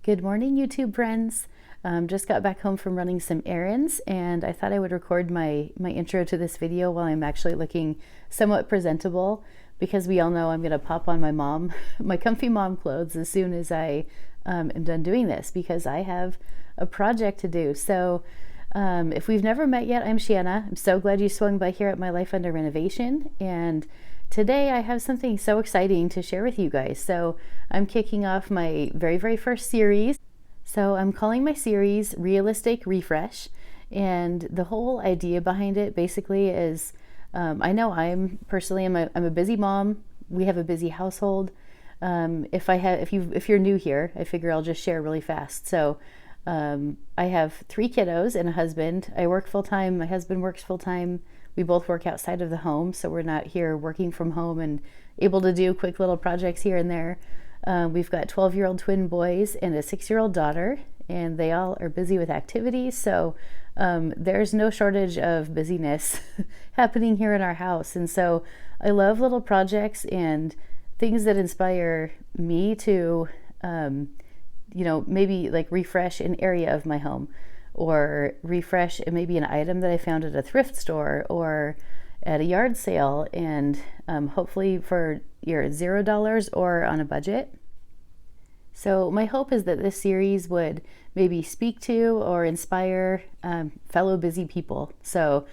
Good morning, YouTube friends. Just got back home from running some errands, and I thought I would record my intro to this video while I'm actually looking somewhat presentable, because we all know I'm going to pop on my comfy mom clothes as soon as I am done doing this, because I have a project to do. So if we've never met yet, I'm Shanna. I'm so glad you swung by here at my Life Under Renovation, and today I have something so exciting to share with you guys. So I'm kicking off my very first series. So I'm calling my series Realistic Refresh, and the whole idea behind it basically is I know I'm a busy mom. We have a busy household. If you're new here, I figure I'll just share really fast. So I have 3 kiddos and a husband. I work full-time. My husband works full-time. We both work outside of the home, so we're not here working from home and able to do quick little projects here and there. We've got 12-year-old twin boys and a 6-year-old daughter, and they all are busy with activities, so there's no shortage of busyness happening here in our house. And so I love little projects and things that inspire me to maybe like refresh an area of my home, or refresh maybe an item that I found at a thrift store or at a yard sale, and hopefully for your $0 or on a budget. So my hope is that this series would maybe speak to or inspire fellow busy people. So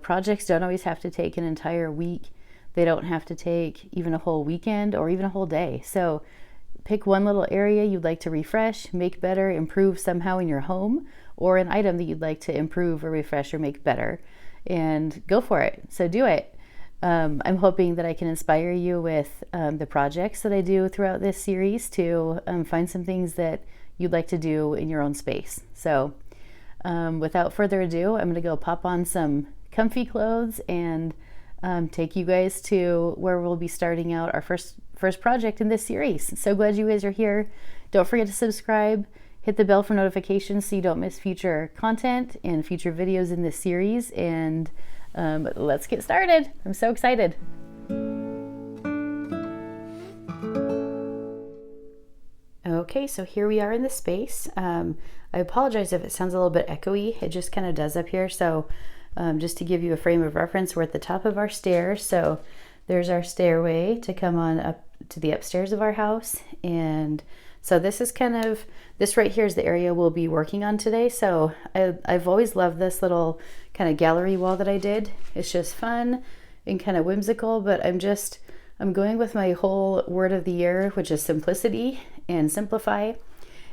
projects don't always have to take an entire week. They don't have to take even a whole weekend or even a whole day. So pick one little area you'd like to refresh, make better, improve somehow in your home, or an item that you'd like to improve or refresh or make better, and go for it. So do it. I'm hoping that I can inspire you with the projects that I do throughout this series to find some things that you'd like to do in your own space. So without further ado, I'm going to go pop on some comfy clothes and take you guys to where we'll be starting out our first project in this series. So glad you guys are here. Don't forget to subscribe, hit the bell for notifications so you don't miss future content and future videos in this series, and let's get started. I'm so excited. Okay, so here we are in the space. I apologize if it sounds a little bit echoey. It just kind of does up here. So just to give you a frame of reference, we're at the top of our stairs. So there's our stairway to come on up to the upstairs of our house. And so this right here is the area we'll be working on today. So I've always loved this little kind of gallery wall that I did. It's just fun and kind of whimsical, but I'm going with my whole word of the year, which is simplicity and simplify.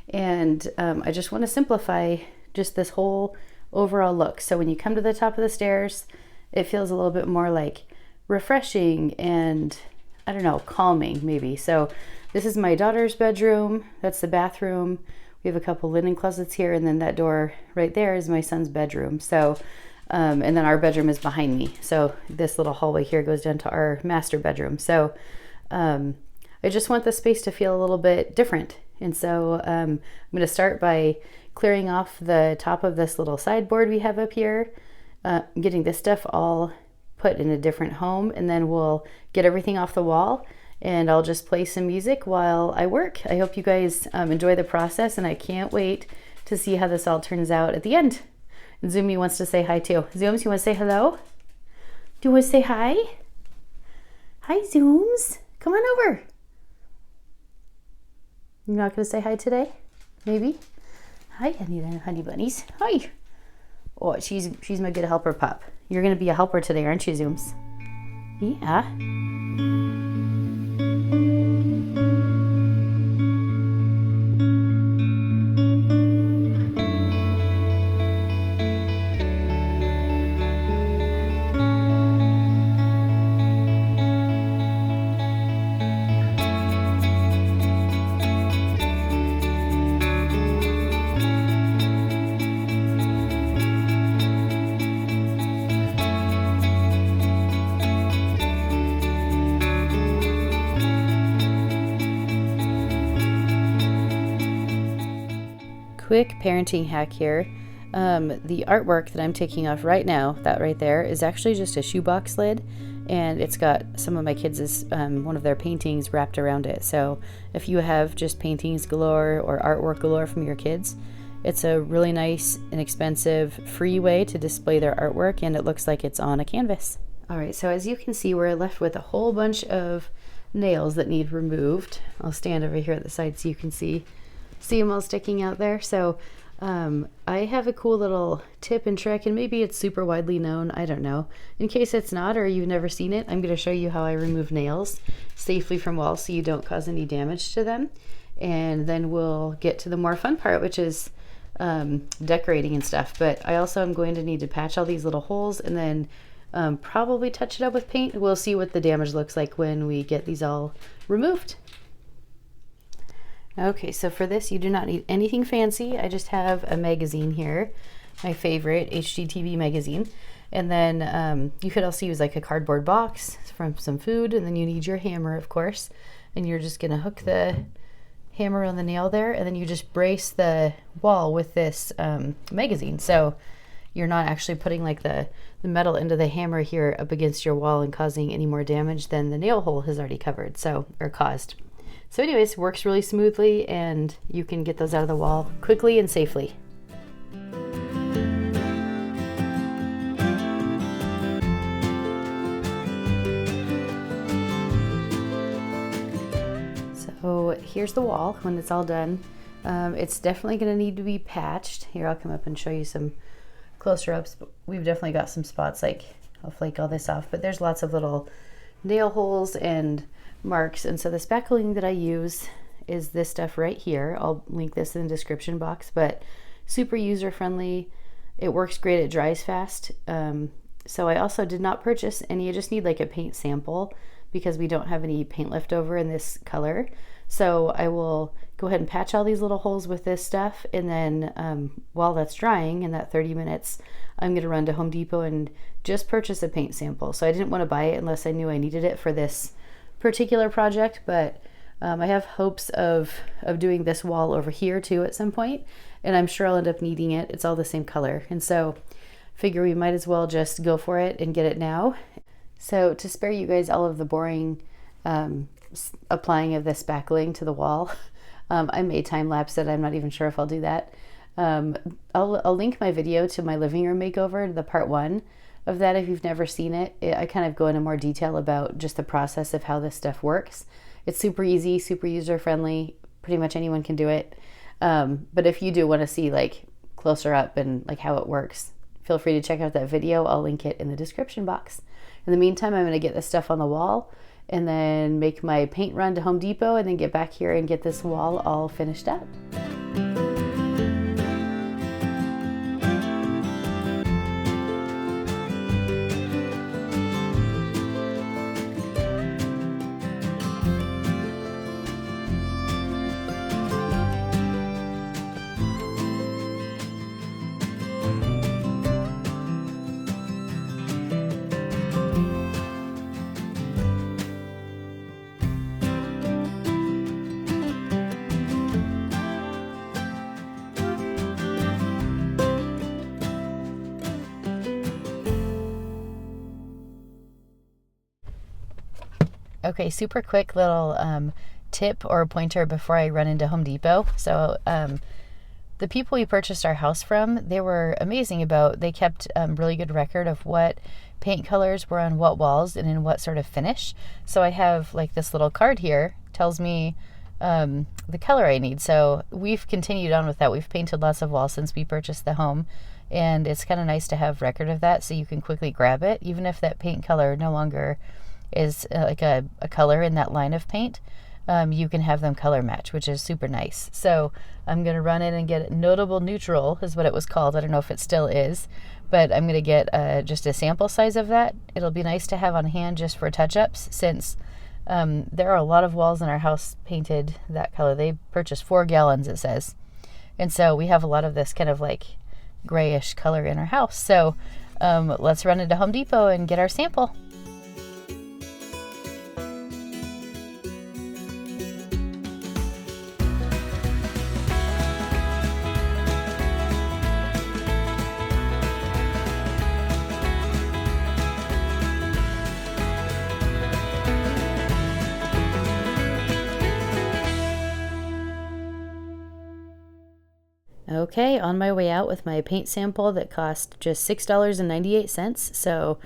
And I just want to simplify just this whole overall look. So when you come to the top of the stairs, it feels a little bit more like refreshing and, I don't know, calming maybe. So this is my daughter's bedroom. That's the bathroom. We have a couple linen closets here, and then that door right there is my son's bedroom. So, and then our bedroom is behind me. So this little hallway here goes down to our master bedroom. So I just want the space to feel a little bit different. And so I'm going to start by clearing off the top of this little sideboard we have up here, getting this stuff all put in a different home, and then we'll get everything off the wall, and I'll just play some music while I work. I hope you guys enjoy the process, and I can't wait to see how this all turns out at the end. And Zoomy wants to say hi too. Zooms, you want to say hello? Do you want to say hi? Hi, Zooms. Come on over. You're not going to say hi today? Maybe? Hi, honey bunnies. Hi. Oh, she's my good helper pup. You're going to be a helper today, aren't you, Zooms? Yeah. Quick parenting hack here. The artwork that I'm taking off right now, that right there, is actually just a shoebox lid, and it's got some of my kids' one of their paintings wrapped around it. So if you have just paintings galore or artwork galore from your kids, it's a really nice, inexpensive, free way to display their artwork, and it looks like it's on a canvas. All right, so as you can see, we're left with a whole bunch of nails that need removed. I'll stand over here at the side so you can see them all sticking out there. So I have a cool little tip and trick, and maybe it's super widely known, I don't know. In case it's not, or you've never seen it, I'm going to show you how I remove nails safely from walls so you don't cause any damage to them. And then we'll get to the more fun part, which is decorating and stuff. But I also am going to need to patch all these little holes and then probably touch it up with paint. We'll see what the damage looks like when we get these all removed. Okay, so for this, you do not need anything fancy. I just have a magazine here, my favorite HGTV magazine. And then you could also use like a cardboard box from some food, and then you need your hammer, of course. And you're just gonna hook the hammer on the nail there, and then you just brace the wall with this magazine. So you're not actually putting like the metal into the hammer here up against your wall and causing any more damage than the nail hole has already covered, or caused. So anyways, works really smoothly, and you can get those out of the wall quickly and safely. So here's the wall when it's all done. It's definitely going to need to be patched. Here, I'll come up and show you some closer ups. But we've definitely got some spots, like I'll flake all this off, but there's lots of little nail holes and marks. And so the spackling that I use is this stuff right here. I'll link this in the description box, but super user friendly. It works great, it dries fast. So I also did not purchase any. You just need like a paint sample because we don't have any paint left over in this color. So I will go ahead and patch all these little holes with this stuff, and then while that's drying in that 30 minutes, I'm going to run to Home Depot and just purchase a paint sample. So I didn't want to buy it unless I knew I needed it for this particular project, but I have hopes of doing this wall over here too at some point, and I'm sure I'll end up needing it. It's all the same color, and so figure we might as well just go for it and get it now. So to spare you guys all of the boring applying of the spackling to the wall, I may time lapse it. I'm not even sure if I'll do that. I'll link my video to my living room makeover, the part 1 of that. If you've never seen it, I kind of go into more detail about just the process of how this stuff works. It's super easy, super user friendly. Pretty much anyone can do it. But if you do want to see like closer up and like how it works, feel free to check out that video. I'll link it in the description box. In the meantime, I'm going to get this stuff on the wall and then make my paint run to Home Depot and then get back here and get this wall all finished up. Okay, super quick little tip or pointer before I run into Home Depot. So the people we purchased our house from, they were amazing they kept really good record of what paint colors were on what walls and in what sort of finish. So I have like this little card here, tells me the color I need. So we've continued on with that. We've painted lots of walls since we purchased the home, and it's kind of nice to have record of that so you can quickly grab it, even if that paint color no longer is like a color in that line of paint. You can have them color match, which is super nice. So I'm going to run in and get Notable Neutral is what it was called. I don't know if it still is, but I'm going to get just a sample size of that. It'll be nice to have on hand just for touch-ups, since there are a lot of walls in our house painted that color. They purchased 4 gallons, it says. And so we have a lot of this kind of like grayish color in our house. So let's run into Home Depot and get our sample. Okay, on my way out with my paint sample that cost just $6.98, so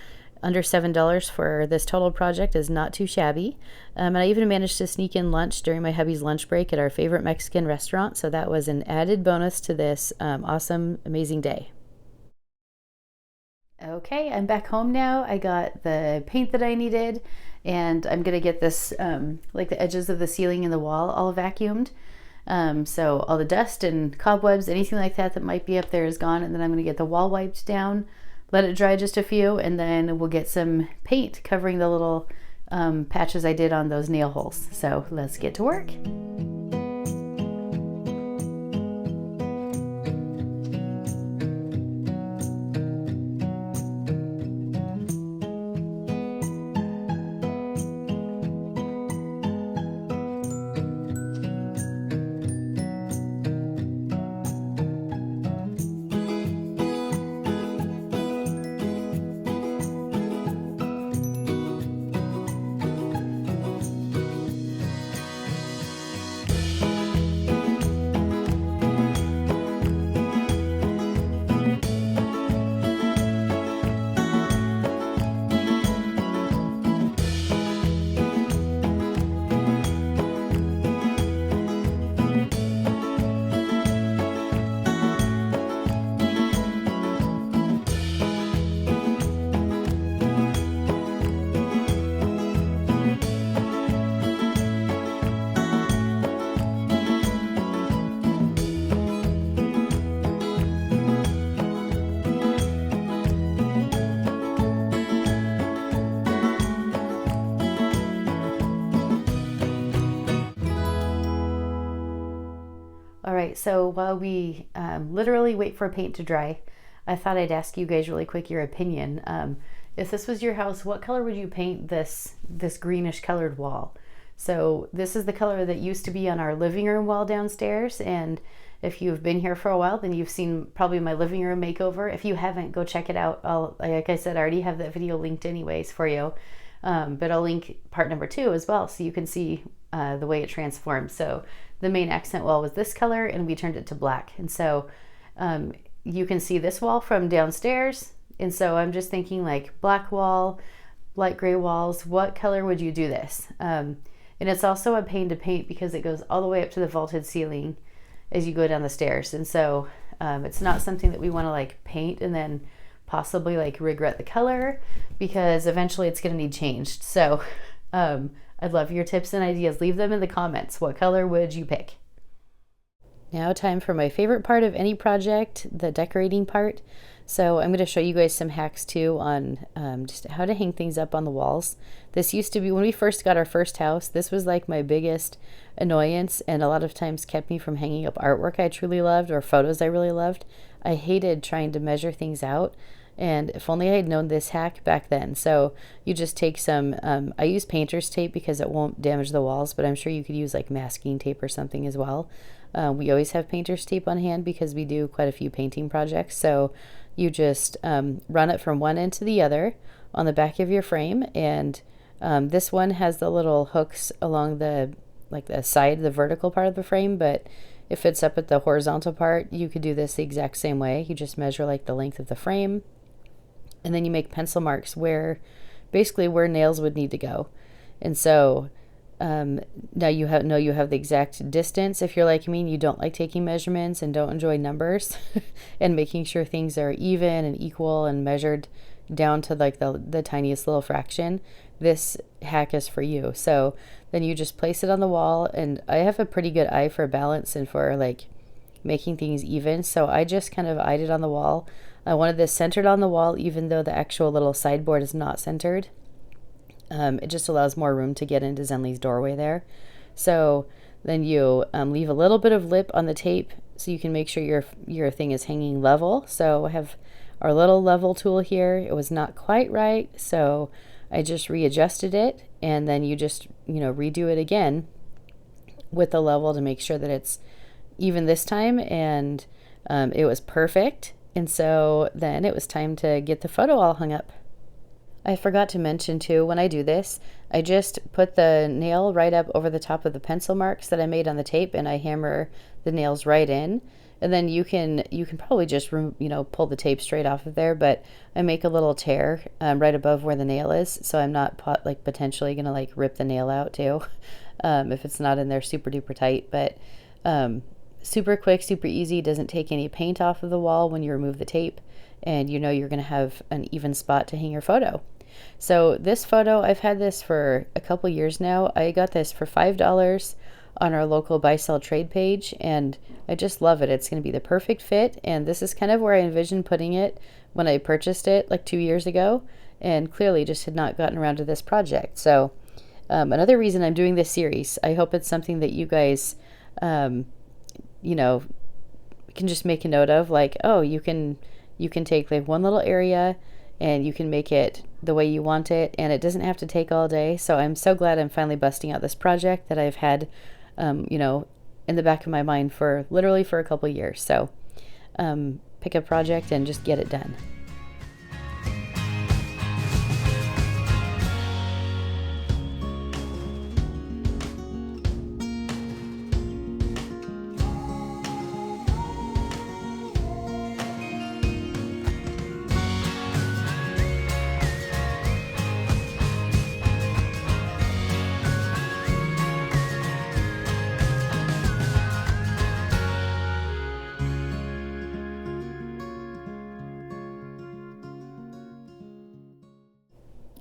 under $7 for this total project is not too shabby. And I even managed to sneak in lunch during my hubby's lunch break at our favorite Mexican restaurant, so that was an added bonus to this awesome, amazing day. Okay, I'm back home now. I got the paint that I needed, and I'm gonna get this, like the edges of the ceiling and the wall all vacuumed. So all the dust and cobwebs, anything like that that might be up there is gone, and then I'm gonna get the wall wiped down, let it dry just a few, and then we'll get some paint covering the little patches I did on those nail holes. So let's get to work. All right, so while we literally wait for paint to dry, I thought I'd ask you guys really quick your opinion. If this was your house, what color would you paint this greenish colored wall? So this is the color that used to be on our living room wall downstairs, and if you've been here for a while, then you've seen probably my living room makeover. If you haven't, go check it out. Like I said, I already have that video linked anyways for you, but I'll link part number 2 as well, so you can see the way it transformed. So the main accent wall was this color, and we turned it to black. And so you can see this wall from downstairs. And so I'm just thinking like black wall, light gray walls, what color would you do this? And it's also a pain to paint because it goes all the way up to the vaulted ceiling as you go down the stairs. And so it's not something that we want to like paint and then possibly like regret the color, because eventually it's going to need changed. So I'd love your tips and ideas. Leave them in the comments. What color would you pick? Now time for my favorite part of any project, the decorating part. So I'm going to show you guys some hacks too on just how to hang things up on the walls. This used to be, when we first got our first house, this was like my biggest annoyance, and a lot of times kept me from hanging up artwork I truly loved or photos I really loved. I hated trying to measure things out, and if only I had known this hack back then. So you just take some, I use painter's tape because it won't damage the walls, but I'm sure you could use like masking tape or something as well. We always have painter's tape on hand because we do quite a few painting projects. So you just run it from one end to the other on the back of your frame, and this one has the little hooks along the side, the vertical part of the frame, but if it's up at the horizontal part, you could do this the exact same way. You just measure like the length of the frame, and then you make pencil marks where basically where nails would need to go. And so now you have the exact distance. If you're like me and you don't like taking measurements and don't enjoy numbers and making sure things are even and equal and measured down to like the tiniest little fraction, this hack is for you. So then you just place it on the wall, and I have a pretty good eye for balance and for like making things even, so I just kind of eyed it on the wall. I wanted this centered on the wall even though the actual little sideboard is not centered. It just allows more room to get into Zenli's doorway there. So then you leave a little bit of lip on the tape so you can make sure your thing is hanging level. So I have our little level tool here. It was not quite right, so I just readjusted it, and then you just redo it again with the level to make sure that it's even this time, and it was perfect. And so then it was time to get the photo all hung up. I forgot to mention too, when I do this, I just put the nail right up over the top of the pencil marks that I made on the tape, and I hammer the nails right in. And then you can probably just pull the tape straight off of there, but I make a little tear right above where the nail is, so I'm not potentially gonna like rip the nail out too if it's not in there super duper tight. But super quick, super easy, doesn't take any paint off of the wall when you remove the tape, and you're gonna have an even spot to hang your photo. So this photo, I've had this for a couple years now. I got this for $5 on our local buy sell trade page, and I just love it. It's going to be the perfect fit, and this is kind of where I envisioned putting it when I purchased it like 2 years ago, and clearly just had not gotten around to this project. So another reason I'm doing this series, I hope it's something that you guys can just make a note of, like, oh, you can take like one little area and you can make it the way you want it, and it doesn't have to take all day. So I'm so glad I'm finally busting out this project that I've had in the back of my mind for literally for a couple years. So pick a project and just get it done.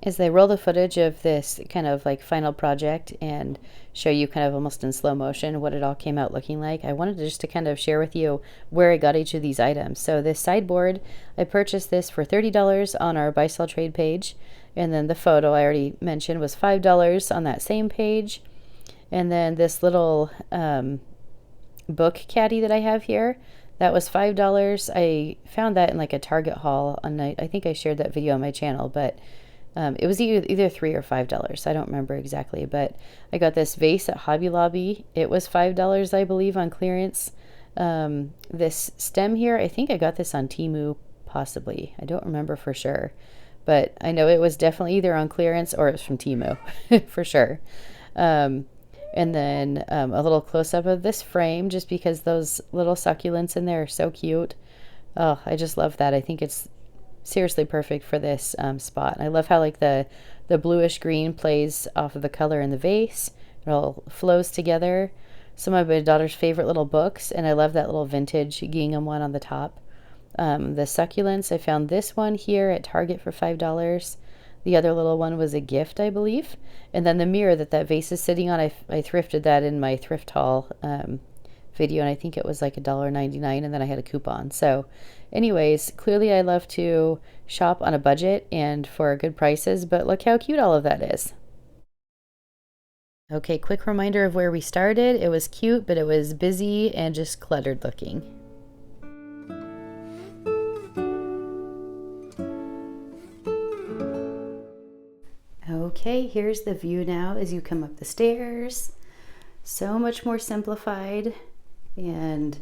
As they roll the footage of this kind of like final project and show you kind of almost in slow motion what it all came out looking like, I wanted to kind of share with you where I got each of these items. So this sideboard, I purchased this for $30 on our buy sell trade page, and then the photo I already mentioned was $5 on that same page. And then this little book caddy that I have here, that was $5. I found that in like a Target haul, and I think I shared that video on my channel, but it was either $3 or $5. I don't remember exactly, but I got this vase at Hobby Lobby. It was $5, I believe, on clearance. This stem here, I think I got this on Temu, possibly. I don't remember for sure, but I know it was definitely either on clearance or it was from Temu, for sure. And then a little close-up of this frame, just because those little succulents in there are so cute. Oh, I just love that. I think it's seriously perfect for this spot. And I love how like the bluish green plays off of the color in the vase. It all flows together. Some of my daughter's favorite little books, and I love that little vintage gingham one on the top. The succulents, I found this one here at Target for $5. The other little one was a gift, I believe. And then the mirror that vase is sitting on, I thrifted that in my thrift haul video, and I think it was like $1.99, and then I had a coupon. So anyways, clearly I love to shop on a budget and for good prices, but look how cute all of that is. Okay, quick reminder of where we started. It was cute, but it was busy and just cluttered looking. Okay, here's the view now as you come up the stairs. So much more simplified and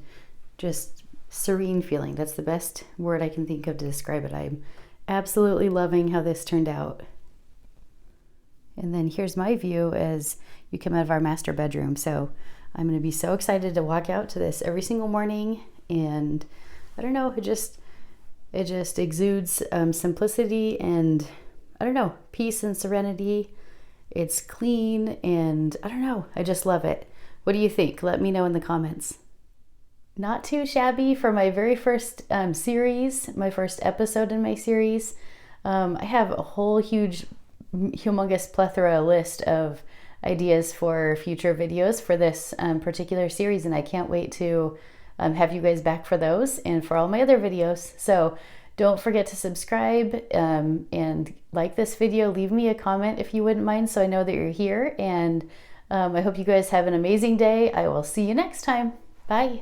just serene feeling. That's the best word I can think of to describe it. I'm absolutely loving how this turned out. And then here's my view as you come out of our master bedroom. So I'm going to be so excited to walk out to this every single morning, and I don't know, it just exudes simplicity and, I don't know, peace and serenity. It's clean, and I don't know, I just love it. What do you think? Let me know in the comments. Not too shabby for my very first series, my first episode in my series. I have a whole humongous plethora list of ideas for future videos for this particular series, and I can't wait to have you guys back for those and for all my other videos. So don't forget to subscribe and like this video. Leave me a comment if you wouldn't mind, so I know that you're here. And I hope you guys have an amazing day. I will see you next time. Bye.